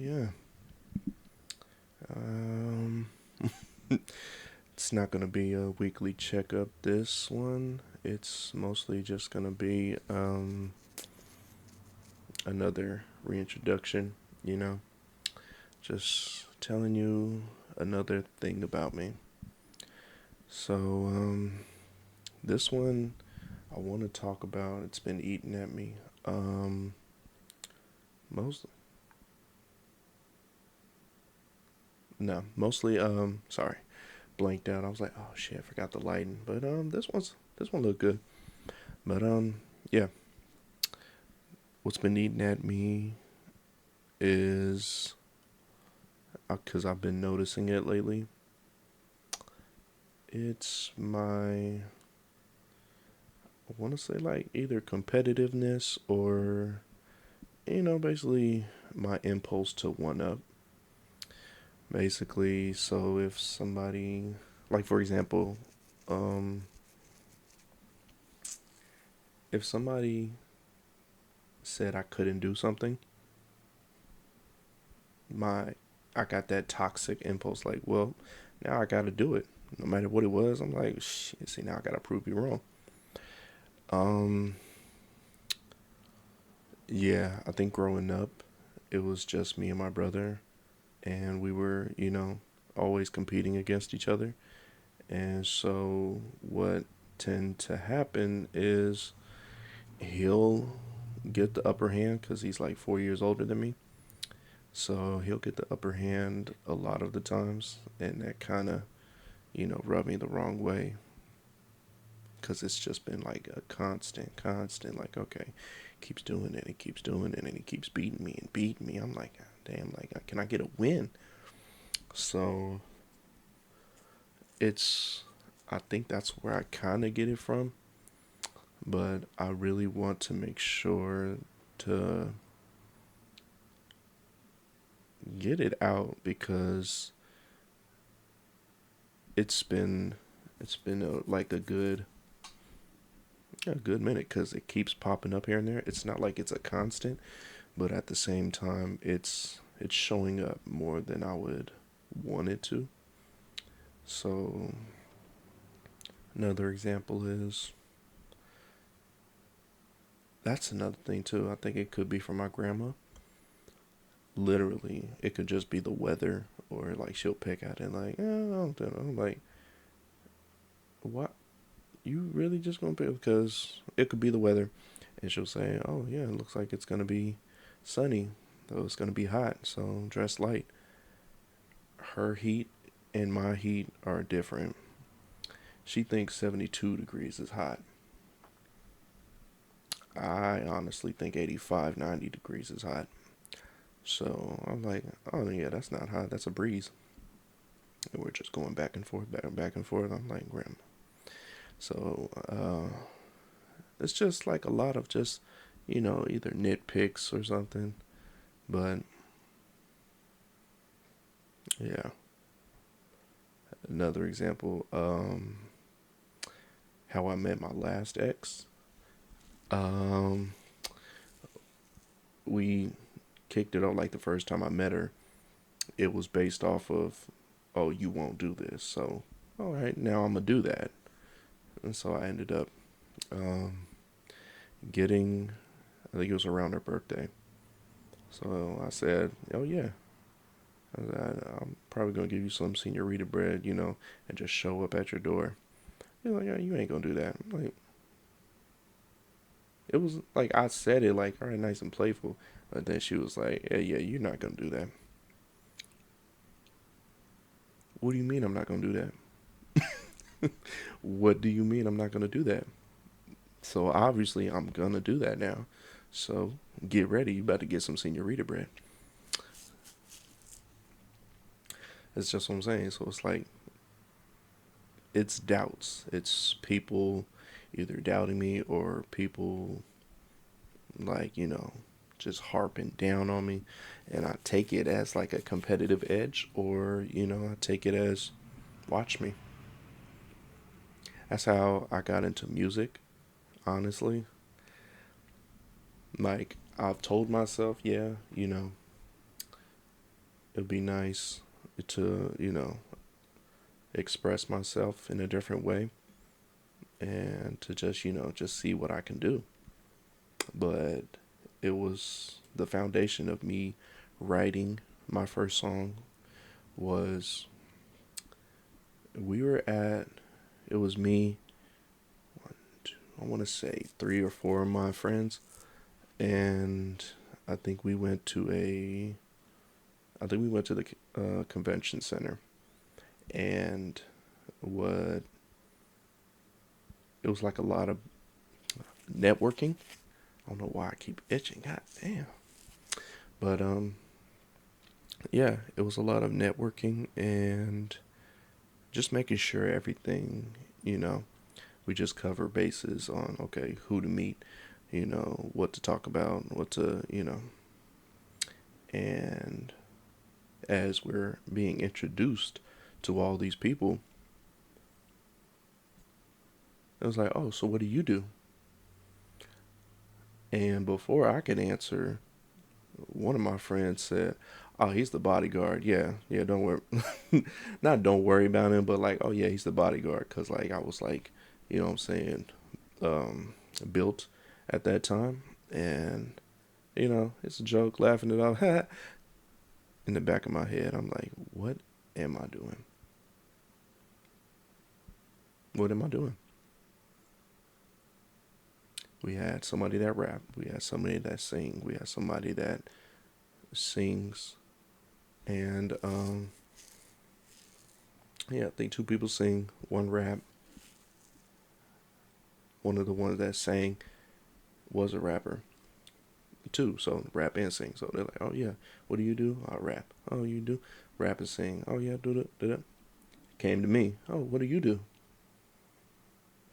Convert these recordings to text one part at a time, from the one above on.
yeah. Um, it's not gonna be a weekly checkup. This one, it's mostly just gonna be another reintroduction. You know, just telling you another thing about me. So this one I want to talk about. It's been eating at me. Um, most mostly. Sorry, blanked out. I was like, oh shit, I forgot the lighting. But this one looked good. But yeah. What's been eating at me is because I've been noticing it lately. It's my, I want to say like either competitiveness or, basically my impulse to one up. Basically, so if somebody, like for example, um, if somebody said I couldn't do something, my I got that toxic impulse like, well, now I got to do it. No matter what it was, I'm like, shit, see, now I got to prove you wrong. Um, yeah, I think growing up, it was just me and my brother, and we were, always competing against each other. And so, what tend to happen is he'll get the upper hand because he's like 4 years older than me. So he'll get the upper hand a lot of the times, and that kind of, rubbed me the wrong way because it's just been like a constant, like, okay, keeps doing it and keeps doing it and he keeps beating me and beating me. I'm like, damn, like, can I get a win? So it's, I think that's where I kind of get it from, but I really want to make sure to get it out because it's been like a good minute because it keeps popping up here and there. It's not like it's a constant, but at the same time, it's showing up more than I would want it to. So another example is that's another thing too. I think it could be from my grandma. Literally, it could just be the weather, or like she'll pick at it like, I don't know. I'm like, what? You really just gonna pick? Because it could be the weather, and she'll say, oh yeah, it looks like it's gonna be sunny, though it's gonna be hot, so dress light. Her heat and my heat are different. She thinks 72 degrees is hot. I honestly think 85, 90 degrees is hot. So I'm like, oh yeah, that's not hot. That's a breeze. And we're just going back and forth, back and forth. I'm like, Grandma. So it's just like a lot of just, either nitpicks or something. But yeah, another example, how I met my last ex. Um, we kicked it off like the first time I met her. It was based off of, oh, you won't do this. So, all right, now I'm going to do that. And so I ended up um, getting, I think it was around her birthday. So I said, oh, yeah. I'm probably going to give you some senorita bread, and just show up at your door. You're like, oh, you ain't going to do that. I'm like, it was like, I said it like, all right, nice and playful. But then she was like, yeah, you're not going to do that. What do you mean I'm not going to do that? What do you mean I'm not going to do that? So obviously I'm going to do that now. So get ready. You about to get some senorita bread. That's just what I'm saying. So it's like, it's doubts. It's people either doubting me or people like, just harping down on me. And I take it as like a competitive edge, or, I take it as watch me. That's how I got into music, honestly. Like, I've told myself, yeah, it'd be nice to, express myself in a different way and to just, just see what I can do. But it was the foundation of me writing my first song was we were at, it was me, one, two, I want to say three or four of my friends, and I think we went to the convention center, and what it was like a lot of networking. I don't know why I keep itching. God damn. But yeah, it was a lot of networking and just making sure everything, you know, we just cover bases on okay, who to meet, what to talk about, what to, and as we're being introduced to all these people, it was like, oh, so what do you do? And before I could answer, one of my friends said, "Oh, he's the bodyguard. Yeah, yeah. Don't worry, not don't worry about him, but like, oh yeah, he's the bodyguard." Cause like I was like, what I'm saying, um, built at that time, and it's a joke, laughing it off. In the back of my head, I'm like, what am I doing? What am I doing? We had somebody that rap. We had somebody that sing. We had somebody that sings, and yeah, I think two people sing, one rap. One of the ones that sang was a rapper too, so rap and sing. So they're like, "Oh yeah, what do you do? I rap. Oh, you do rap and sing. Oh yeah, do that, do that." Came to me. "Oh, what do you do?"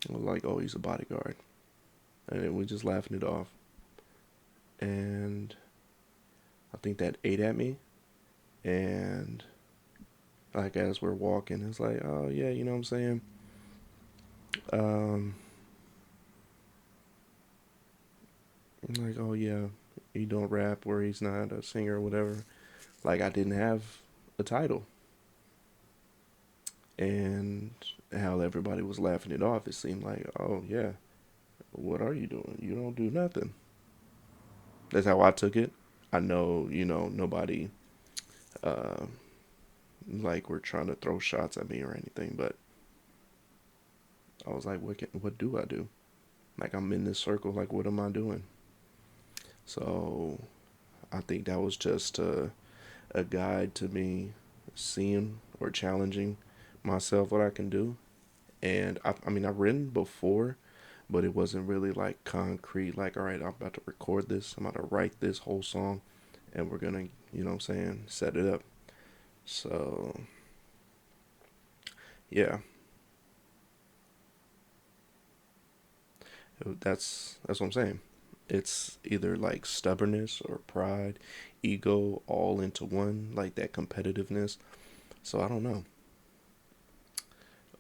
I was like, "Oh, he's a bodyguard," and then we just laughing it off. And I think that ate at me. And like as we're walking, it's like, "Oh yeah, you know what I'm saying?" Um, like, "Oh yeah, he don't rap where he's not a singer or whatever." Like I didn't have a title, and how everybody was laughing it off. It seemed like, oh yeah, what are you doing? You don't do nothing. That's how I took it. I know, nobody uh, like we're trying to throw shots at me or anything, but I was like, what do I do? Like I'm in this circle. Like what am I doing? So I think that was just a guide to me seeing or challenging myself what I can do. And I mean, I've written before, but it wasn't really like concrete. Like, all right, I'm about to record this. I'm about to write this whole song, and we're gonna, what I'm saying, set it up. So yeah, that's what I'm saying. It's either like stubbornness or pride, ego, all into one, like that competitiveness. So I don't know.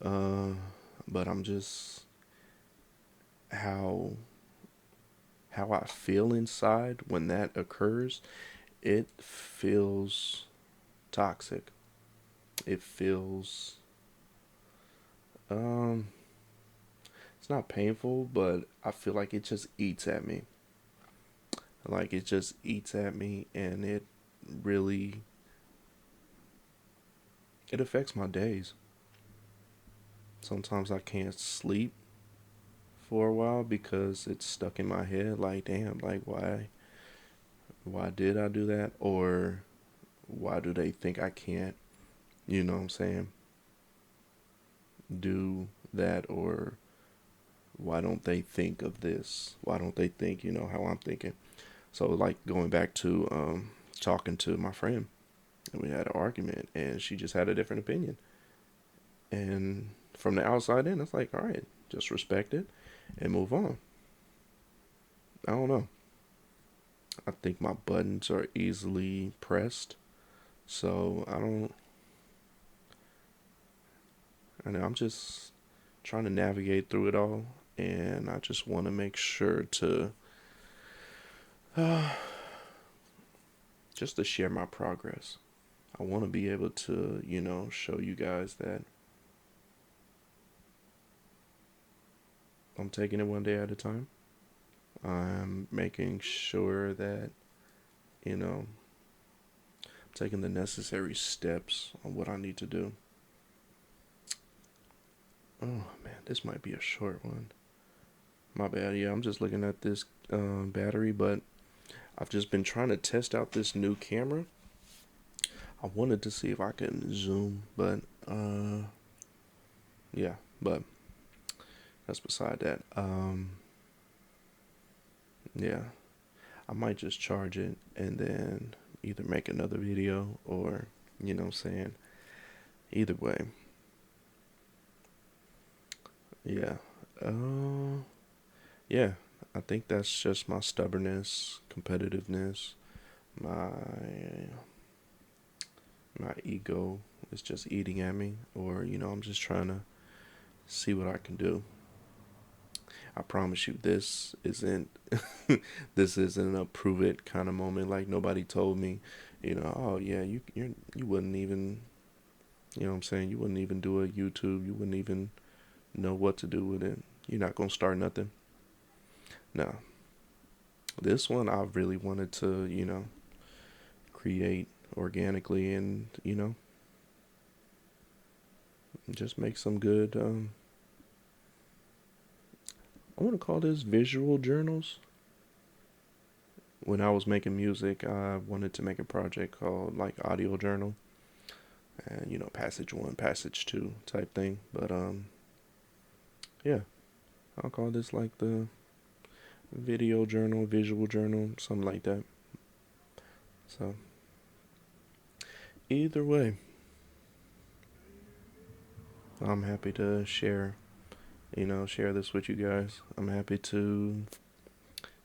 Uh, but I'm just how how I feel inside when that occurs. It feels toxic. It feels um it's not painful, but I feel like it just eats at me. Like it just eats at me, and it really it affects my days. Sometimes I can't sleep for a while because it's stuck in my head like damn, like why did I do that, or why do they think I can't, what I'm saying, do that, or why don't they think of this? Why don't they think, how I'm thinking? So like going back to talking to my friend, and we had an argument, and she just had a different opinion. And from the outside in, it's like, all right, just respect it and move on. I don't know. I think my buttons are easily pressed, so I don't. I know I'm just trying to navigate through it all, and I just want to make sure to just to share my progress. I want to be able to, show you guys that I'm taking it one day at a time. I'm making sure that, I'm taking the necessary steps on what I need to do. Oh man, this might be a short one. My bad. Yeah, I'm just looking at this battery, but I've just been trying to test out this new camera. I wanted to see if I can zoom, but yeah, but that's beside that. Yeah, I might just charge it and then either make another video or, what I'm saying, either way. Yeah. Uh, yeah, I think that's just my stubbornness, competitiveness, my my ego is just eating at me, or I'm just trying to see what I can do. I promise you, this isn't this isn't a prove it kind of moment. Like nobody told me, oh yeah, you wouldn't even, what I'm saying, you wouldn't even do a YouTube. You wouldn't even know what to do with it. You're not gonna start nothing. No, this one I really wanted to, create organically and just make some good. I want to call this visual journals. When I was making music, I wanted to make a project called like audio journal, and passage one, passage two type thing. But yeah, I'll call this like the video journal, visual journal, something like that. So either way, I'm happy to share this with you guys. I'm happy to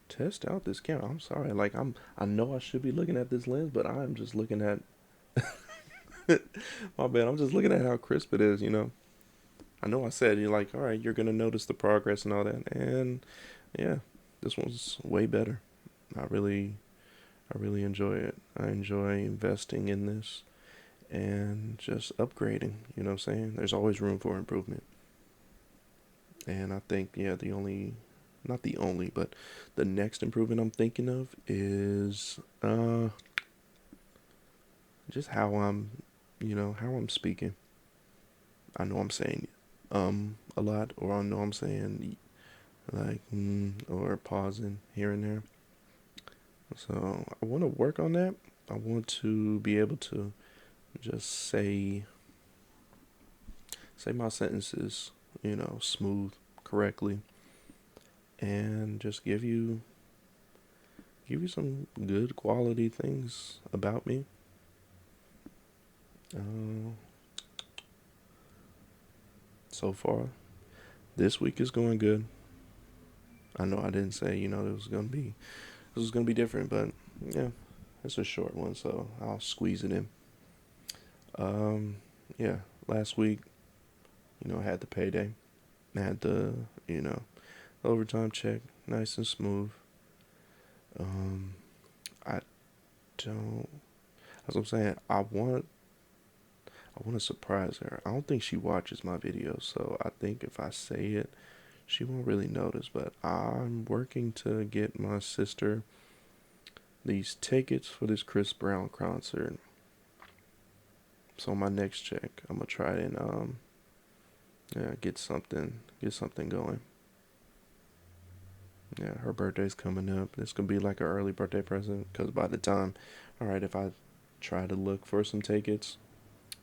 test out this camera. I'm sorry, like I know I should be looking at this lens, but I'm just looking at my bad. I'm just looking at how crisp it is. I know I said you're like, all right, you're gonna notice the progress and all that, and yeah, this one's way better. I really, I really enjoy it. I enjoy investing in this and just upgrading. You know what I'm saying? There's always room for improvement, and I think not the only, but the next improvement I'm thinking of is just how I'm speaking. I know I'm saying a lot, or I know I'm saying like or pausing here and there. So I want to work on that. I want to be able to just say my sentences, smooth, correctly, and just give you some good quality things about me. Uh, so far, this week is going good. I know I didn't say this was gonna be different, but yeah, it's a short one, so I'll squeeze it in. Um, yeah, last week, I had the payday, I had the overtime check, nice and smooth. Um, I don't. As I'm saying, I want to surprise her. I don't think she watches my videos, so I think if I say it, she won't really notice. But I'm working to get my sister these tickets for this Chris Brown concert. So my next check, I'm gonna try and yeah, get something going. Yeah, her birthday's coming up. This could be like an early birthday present because by the time, all right, if I try to look for some tickets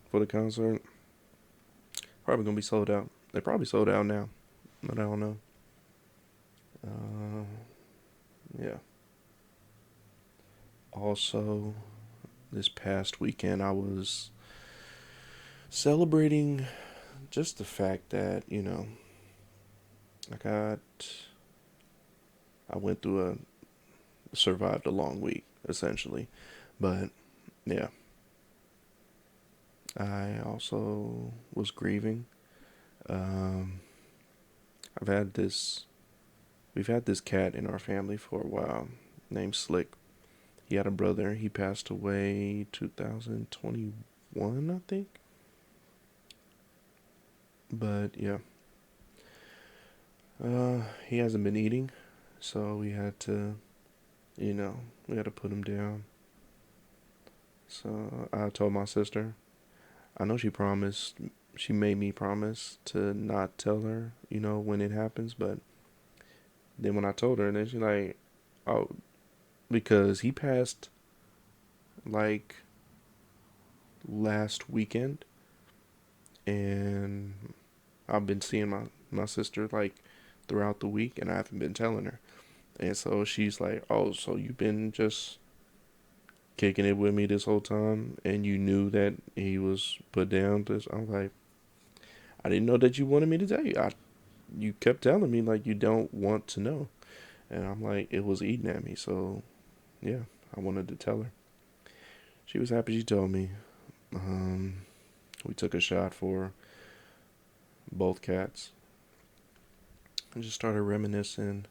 for the concert, probably gonna be sold out. They probably sold out now, but I don't know. Uh, yeah. Also, this past weekend I was celebrating just the fact that I got I went through survived a long week essentially, but yeah, I also was grieving. Um, I've had this we've had this cat in our family for a while named Slick. He had a brother. He passed away 2021, I think. But yeah, he hasn't been eating, so we had to, we had to put him down. So I told my sister. I know she promised. She made me promise to not tell her, when it happens. But then when I told her, and then she's like, "Oh, because he passed like last weekend, and I've been seeing my sister like throughout the week, and I haven't been telling her." And so she's like, "Oh, so you've been just kicking it with me this whole time, and you knew that he was put down?" This, I'm like, "I didn't know that you wanted me to tell you. You kept telling me like you don't want to know." And I'm like, it was eating at me, so yeah, I wanted to tell her. She was happy she told me. Um, we took a shot for both cats. I just started reminiscing,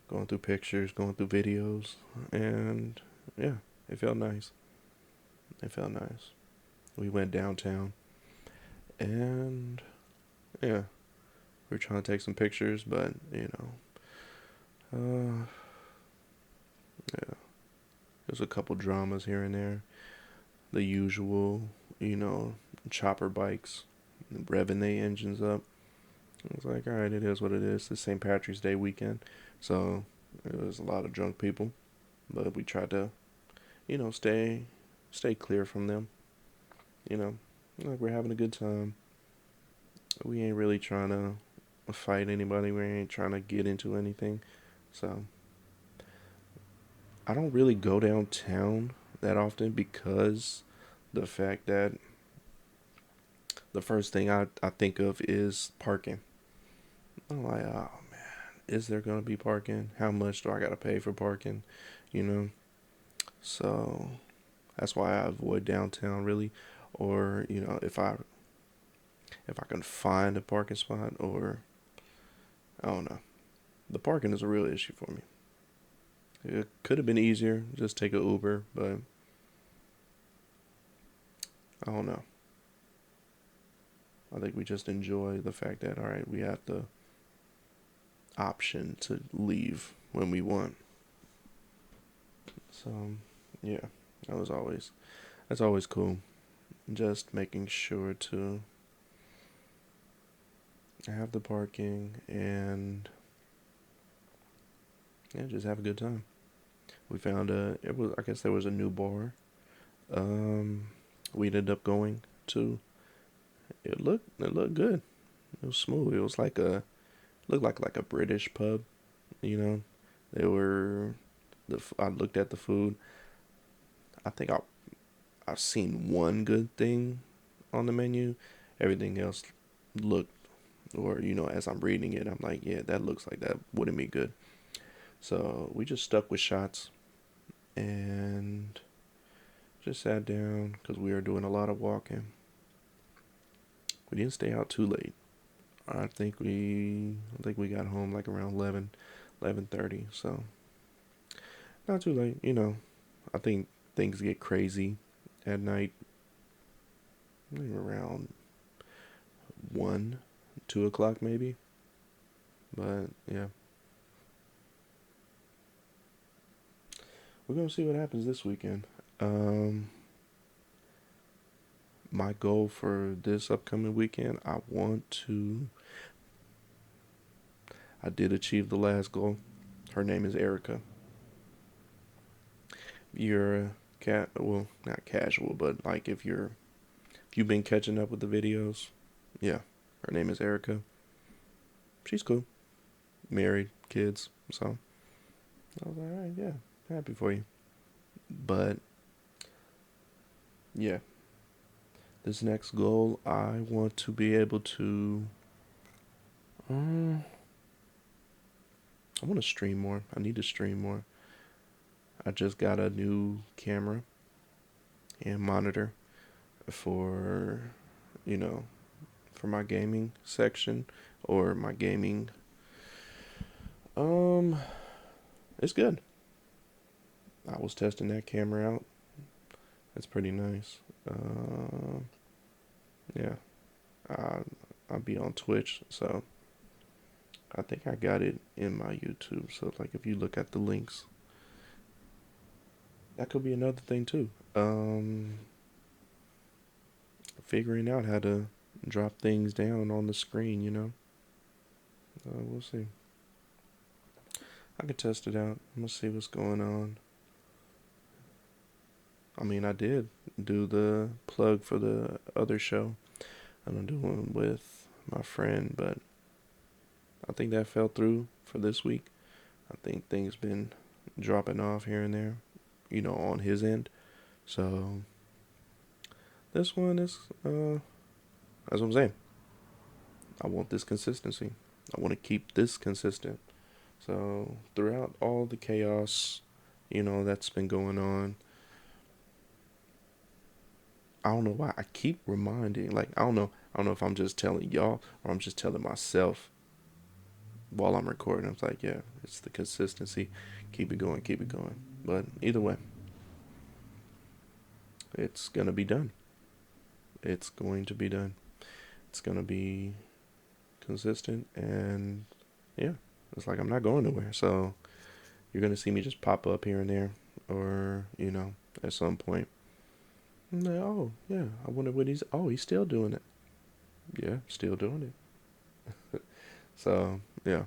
going through pictures, going through videos, and yeah, it felt nice. It felt nice. We went downtown, and yeah, we were trying to take some pictures, but yeah, there's a couple dramas here and there. The usual, you know, chopper bikes, revving their engines up. It's like, all right, it is what it is. It's St. Patrick's Day weekend, so it was a lot of drunk people, but we tried to, stay clear from them. You know, like we're having a good time. We ain't really trying to fight anybody. We ain't trying to get into anything. So I don't really go downtown that often because the fact that the first thing I think of is parking. I'm like, oh man, is there gonna be parking? How much do I gotta pay for parking? You know, so that's why I avoid downtown really, or if I can find a parking spot, or I don't know. The parking is a real issue for me. It could have been easier, just take an Uber, but I don't know. I think we just enjoy the fact that all right, we have the option to leave when we want. So yeah, that was always that's always cool. Just making sure to have the parking and yeah, just have a good time. We found it was I guess there was a new bar. Um, we ended up going to. It looked good. It was smooth. It was like a looked like a British pub. You know, they were I looked at the food. I think I've seen one good thing on the menu. Everything else looked, or as I'm reading it, I'm like, yeah, that looks like that wouldn't be good. So we just stuck with shots and just sat down because we were doing a lot of walking. We didn't stay out too late. I think we got home like around 11:30. So not too late. I think things get crazy at night, maybe around 1, 2 o'clock maybe. But yeah, we're gonna see what happens this weekend. Um, my goal for this upcoming weekend, I did achieve the last goal. Her name is Erica. You're a cat, well, not casual, but like if you've been catching up with the videos, yeah, her name is Erica. She's cool, married, kids, so I was like, all right, yeah, happy for you. But yeah, this next goal, I want to be able to. Um, I want to stream more. I need to stream more. I just got a new camera and monitor for, you know, for my gaming section or my gaming. Um, it's good. I was testing that camera out. It's pretty nice. Yeah, I, I'll be on Twitch, so I think I got it in my YouTube. So like, if you look at the links, that could be another thing too. Figuring out how to drop things down on the screen, we'll see. I can test it out. I'm gonna see what's going on. I mean, I did do the plug for the other show, and I'm doing with my friend, but I think that fell through for this week. I think things been dropping off here and there, on his end. So this one is, as I'm saying, I want this consistency. I want to keep this consistent. So throughout all the chaos, that's been going on, I don't know why I keep reminding. Like, I don't know if I'm just telling y'all or I'm just telling myself while I'm recording. I'm like, yeah, it's the consistency. Keep it going, keep it going. But either way, it's gonna be done. It's going to be done. It's gonna be consistent, and yeah, it's like I'm not going nowhere. So you're gonna see me just pop up here and there, or at some point. I'm like, oh yeah, I wonder what he's. Oh, he's still doing it. Yeah, still doing it. So yeah.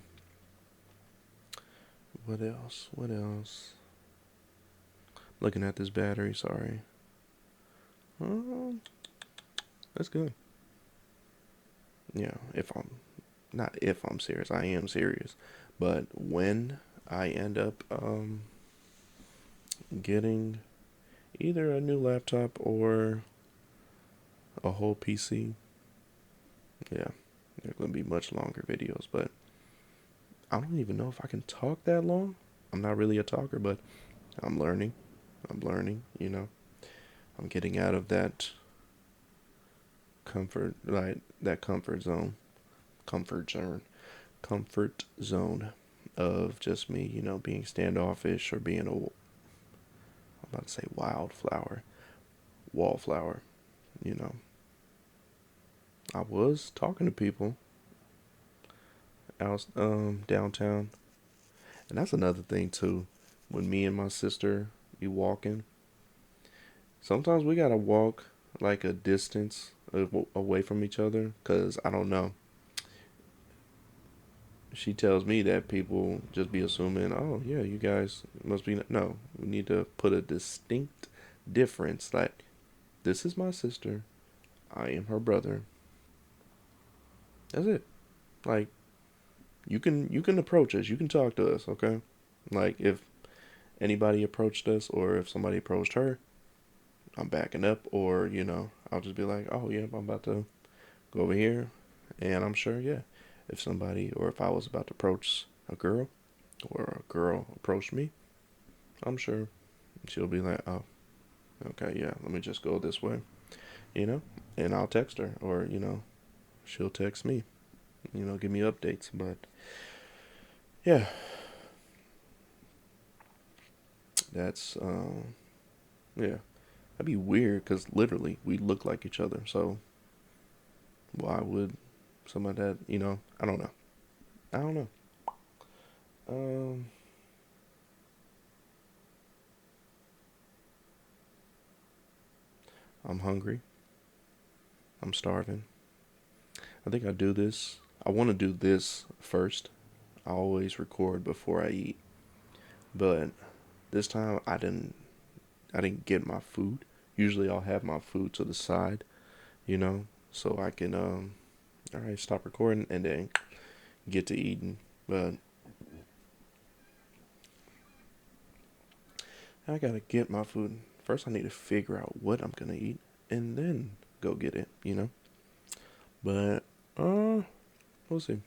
What else? What else? Looking at this battery. Sorry. Um, that's good. Yeah. If I'm serious, I am serious. But when I end up getting either a new laptop or a whole PC, yeah, they're gonna be much longer videos. But I don't even know if I can talk that long. I'm not really a talker, but I'm learning. I'm learning. I'm getting out of that comfort, like that comfort zone, comfort zone of just me, being standoffish or being I'm about to say wallflower. You know, I was talking to people out downtown, and that's another thing too. When me and my sister be walking, sometimes we gotta walk like a distance away from each other, cause I don't know. She tells me that people just be assuming, oh yeah, you guys must be. No, we need to put a distinct difference. Like, this is my sister, I am her brother. That's it. Like, you can approach us, you can talk to us, okay? Like, if anybody approached us or if somebody approached her, I'm backing up, or I'll just be like, oh yeah, I'm about to go over here, and I'm sure, yeah, if somebody or if I was about to approach a girl or a girl approached me, I'm sure she'll be like, oh, okay, yeah, let me just go this way, you know, and I'll text her, or she'll text me, give me updates. But yeah, that's yeah, that'd be weird because literally we look like each other. So why would some of that, I don't know. I don't know. Um, I'm hungry. I'm starving. I think I do this. I want to do this first. I always record before I eat, but this time I didn't. I didn't get my food. Usually I'll have my food to the side, so I can all right, stop recording and then get to eating. But I gotta get my food. First I need to figure out what I'm gonna eat and then go get it. But we'll see.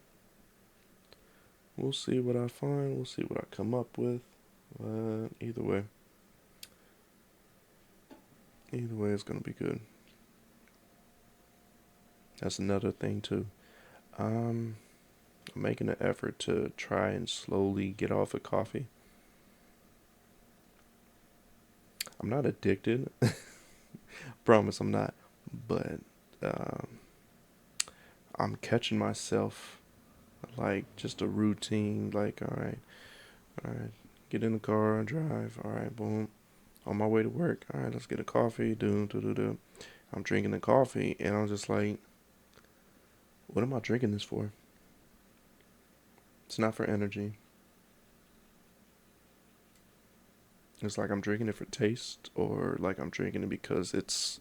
We'll see what I find. We'll see what I come up with. But either way it's gonna be good. That's another thing too. I'm making an effort to try and slowly get off of coffee. I'm not addicted. Promise I'm not. But um, I'm catching myself like just a routine. Like, all right, get in the car, drive. All right, boom. On my way to work. All right, let's get a coffee. Do do do do. I'm drinking the coffee, and I'm just like, what am I drinking this for? It's not for energy. It's like I'm drinking it for taste, or like I'm drinking it because it's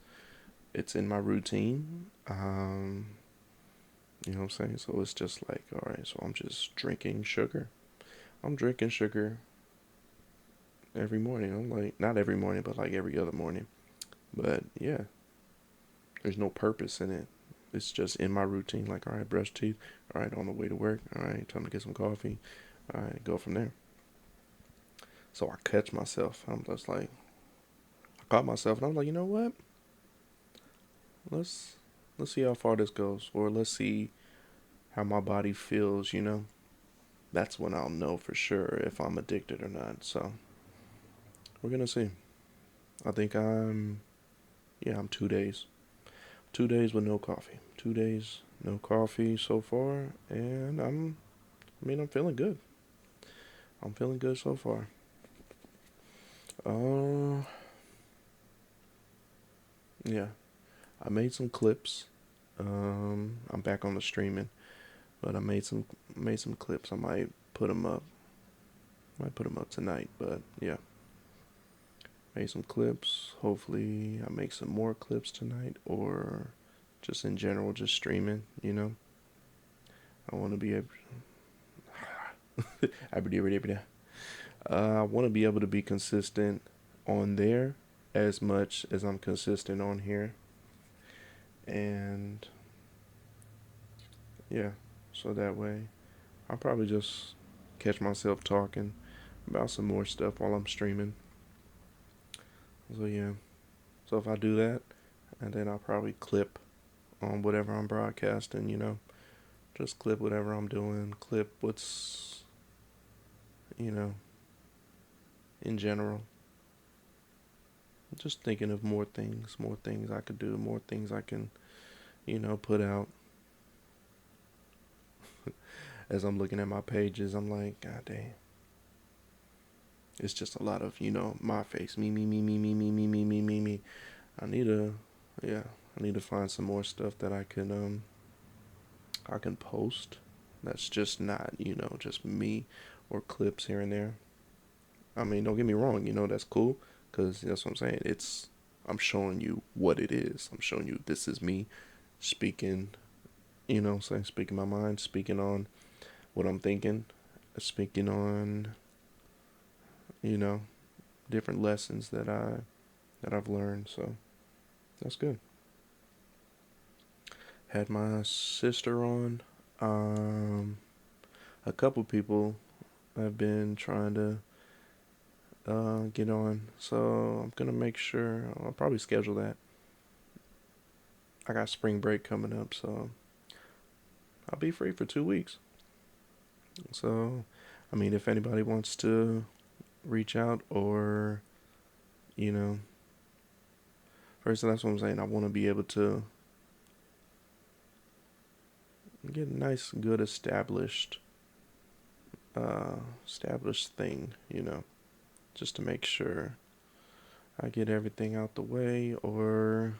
in my routine. You know what I'm saying? So it's just like, all right, so I'm just drinking sugar. I'm drinking sugar every morning. I'm like, not every morning, but like every other morning. But yeah, there's no purpose in it. It's just in my routine. Like, all right, brush teeth. All right, on the way to work. All right, time to get some coffee. All right, go from there. So I catch myself. I'm just like, I caught myself, and I'm like, you know what? Let's let's see how far this goes, or let's see how my body feels. That's when I'll know for sure if I'm addicted or not. So we're gonna see. I think I'm 2 days. 2 days with no coffee. 2 days, no coffee so far, and I'm feeling good. I'm feeling good so far. Uh, yeah, I made some clips. I'm back on the streaming, but I made some clips. I might put them up. Might put them up tonight, but yeah, made some clips. Hopefully, I make some more clips tonight, or just in general, just streaming. I want to be able. I want to be able to be consistent on there as much as I'm consistent on here, and yeah, so that way I'll probably just catch myself talking about some more stuff while I'm streaming. So yeah, so if I do that, and then I'll probably clip on whatever I'm broadcasting. Just clip whatever I'm doing, clip what's you know in general. Just thinking of more things I could do, more things I can put out. As I'm looking at my pages, I'm like, God damn. It's just a lot of, my face. Me. I need to, yeah, I need to find some more stuff that I can post. That's just not, just me or clips here and there. I mean, don't get me wrong, that's cool. Because that's what I'm saying. I'm showing you what it is. I'm showing you this is me speaking, saying, speaking my mind, speaking on what I'm thinking, speaking on, you know, different lessons that I've learned. So that's good. Had my sister on. Um, a couple people have been trying to get on, so I'm gonna make sure I'll probably schedule that. I got spring break coming up, so I'll be free for 2 weeks. So, I mean, if anybody wants to reach out or, you know, first, that's what I'm saying. I want to be able to get a nice, good, established thing, just to make sure I get everything out the way, or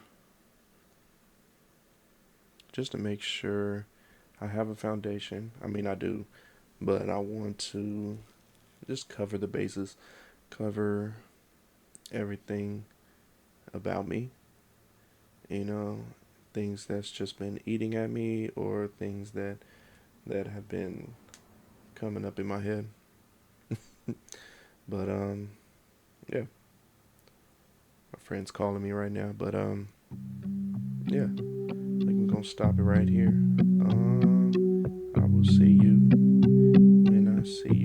just to make sure I have a foundation. I mean, I do, but I want to just cover the bases, cover everything about me, you know, things that's just been eating at me, or things that have been coming up in my head. But yeah, my friend's calling me right now, but yeah, I think I'm gonna stop it right here. I will see you when I see